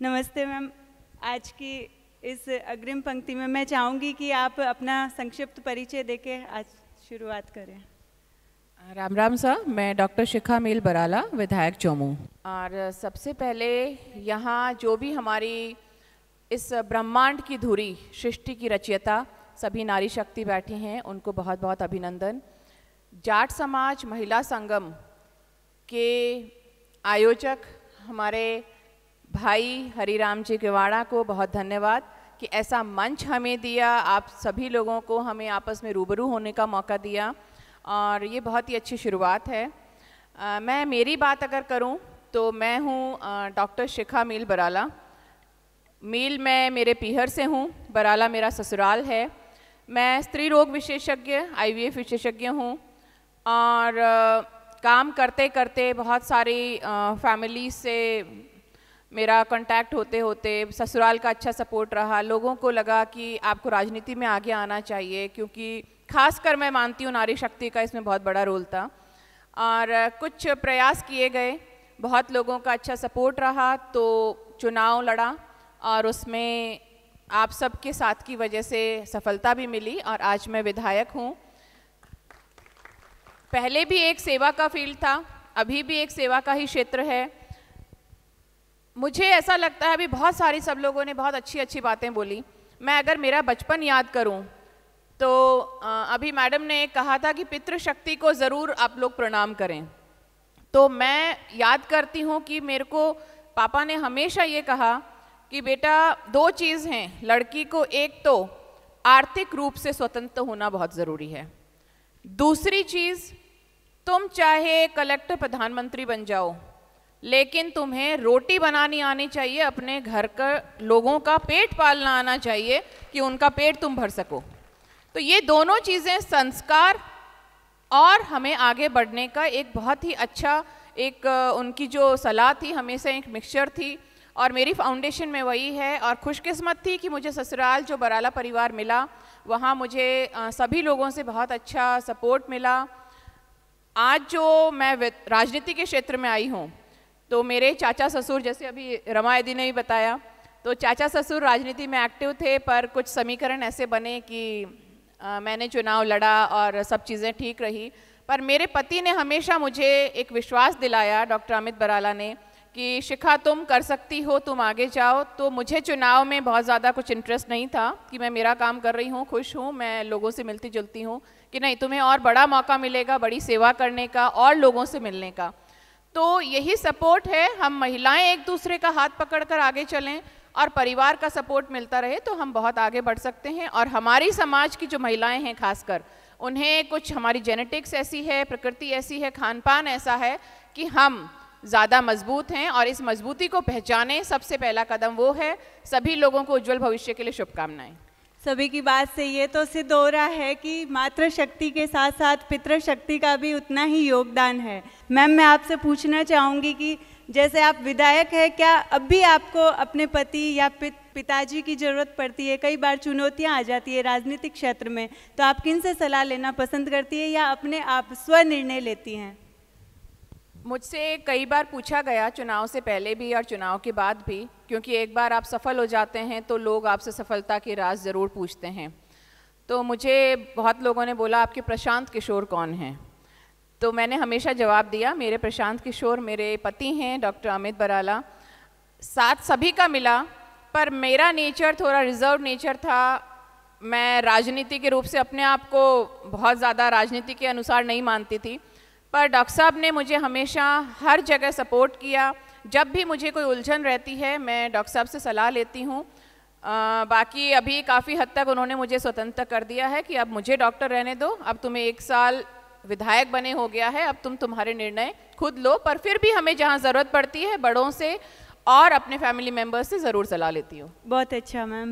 नमस्ते मैम। आज की इस अग्रिम पंक्ति में मैं चाहूँगी कि आप अपना संक्षिप्त परिचय देके आज शुरुआत करें। राम राम सर, मैं डॉक्टर शिखा मील बराला, विधायक चोमू। और सबसे पहले यहाँ जो भी हमारी इस ब्रह्मांड की धुरी सृष्टि की रचयिता सभी नारी शक्ति बैठी हैं, उनको बहुत बहुत अभिनंदन। जाट समाज महिला संगम के आयोजक हमारे भाई हरिराम जी किवाड़ा को बहुत धन्यवाद कि ऐसा मंच हमें दिया, आप सभी लोगों को हमें आपस में रूबरू होने का मौका दिया और ये बहुत ही अच्छी शुरुआत है। मैं मेरी बात अगर करूं तो मैं हूं डॉक्टर शिखा मील बराला। मील मैं मेरे पीहर से हूं, बराला मेरा ससुराल है। मैं स्त्री रोग विशेषज्ञ IVF विशेषज्ञ हूं और काम करते करते बहुत सारी फैमिली से मेरा कांटेक्ट होते होते ससुराल का अच्छा सपोर्ट रहा। लोगों को लगा कि आपको राजनीति में आगे आना चाहिए, क्योंकि खासकर मैं मानती हूँ नारी शक्ति का इसमें बहुत बड़ा रोल था और कुछ प्रयास किए गए, बहुत लोगों का अच्छा सपोर्ट रहा तो चुनाव लड़ा और उसमें आप सबके साथ की वजह से सफलता भी मिली और आज मैं विधायक हूँ। पहले भी एक सेवा का फील्ड था, अभी भी एक सेवा का ही क्षेत्र है। मुझे ऐसा लगता है, अभी बहुत सारी सब लोगों ने बहुत अच्छी अच्छी बातें बोली। मैं अगर मेरा बचपन याद करूं तो अभी मैडम ने कहा था कि पितृशक्ति को ज़रूर आप लोग प्रणाम करें। तो मैं याद करती हूं कि मेरे को पापा ने हमेशा ये कहा कि बेटा दो चीज़ हैं लड़की को, एक तो आर्थिक रूप से स्वतंत्र होना बहुत ज़रूरी है, दूसरी चीज़ तुम चाहे कलेक्टर प्रधानमंत्री बन जाओ लेकिन तुम्हें रोटी बनानी आनी चाहिए, अपने घर का लोगों का पेट पालना आना चाहिए कि उनका पेट तुम भर सको। तो ये दोनों चीज़ें संस्कार और हमें आगे बढ़ने का एक बहुत ही अच्छा एक उनकी जो सलाह थी हमेशा एक मिक्सचर थी और मेरी फाउंडेशन में वही है। और खुशकिस्मत थी कि मुझे ससुराल जो बराला परिवार मिला, वहाँ मुझे सभी लोगों से बहुत अच्छा सपोर्ट मिला। आज जो मैं राजनीति के क्षेत्र में आई हूँ तो मेरे चाचा ससुर, जैसे अभी रमा दीदी ने भी बताया, तो चाचा ससुर राजनीति में एक्टिव थे पर कुछ समीकरण ऐसे बने कि मैंने चुनाव लड़ा और सब चीज़ें ठीक रही। पर मेरे पति ने हमेशा मुझे एक विश्वास दिलाया, डॉक्टर अमित बराला ने, कि शिखा तुम कर सकती हो, तुम आगे जाओ। तो मुझे चुनाव में बहुत ज़्यादा कुछ इंटरेस्ट नहीं था कि मैं मेरा काम कर रही हूँ, खुश हूँ, मैं लोगों से मिलती जुलती हूँ, कि नहीं तुम्हें और बड़ा मौका मिलेगा बड़ी सेवा करने का और लोगों से मिलने का। तो यही सपोर्ट है, हम महिलाएं एक दूसरे का हाथ पकड़कर आगे चलें और परिवार का सपोर्ट मिलता रहे तो हम बहुत आगे बढ़ सकते हैं। और हमारी समाज की जो महिलाएं हैं खासकर, उन्हें कुछ हमारी जेनेटिक्स ऐसी है, प्रकृति ऐसी है, खान पान ऐसा है कि हम ज़्यादा मजबूत हैं और इस मजबूती को पहचाने सबसे पहला कदम वो है। सभी लोगों को उज्जवल भविष्य के लिए शुभकामनाएं। सभी की बात से ये तो सिद्ध हो रहा है कि मातृशक्ति के साथ साथ पितृशक्ति का भी उतना ही योगदान है। मैम, मैं आपसे पूछना चाहूँगी कि जैसे आप विधायक हैं, क्या अब भी आपको अपने पति या पिताजी की ज़रूरत पड़ती है? कई बार चुनौतियाँ आ जाती है राजनीतिक क्षेत्र में, तो आप किन से सलाह लेना पसंद करती है या अपने आप स्वनिर्णय लेती हैं? मुझसे कई बार पूछा गया, चुनाव से पहले भी और चुनाव के बाद भी, क्योंकि एक बार आप सफल हो जाते हैं तो लोग आपसे सफलता के राज ज़रूर पूछते हैं। तो मुझे बहुत लोगों ने बोला आपके प्रशांत किशोर कौन हैं? तो मैंने हमेशा जवाब दिया मेरे प्रशांत किशोर मेरे पति हैं डॉक्टर अमित बराला। साथ सभी का मिला पर मेरा नेचर थोड़ा रिजर्व नेचर था। मैं राजनीति के रूप से अपने आप को बहुत ज़्यादा राजनीति के अनुसार नहीं मानती थी, पर डॉक्टर साहब ने मुझे हमेशा हर जगह सपोर्ट किया। जब भी मुझे कोई उलझन रहती है मैं डॉक्टर साहब से सलाह लेती हूँ। बाकी अभी काफ़ी हद तक उन्होंने मुझे स्वतंत्र कर दिया है कि अब मुझे डॉक्टर रहने दो, अब तुम्हें 1 साल विधायक बने हो गया है, अब तुम्हारे निर्णय खुद लो। पर फिर भी हमें जहाँ ज़रूरत पड़ती है बड़ों से और अपने फैमिली मेम्बर्स से ज़रूर सलाह लेती हूँ। बहुत अच्छा मैम।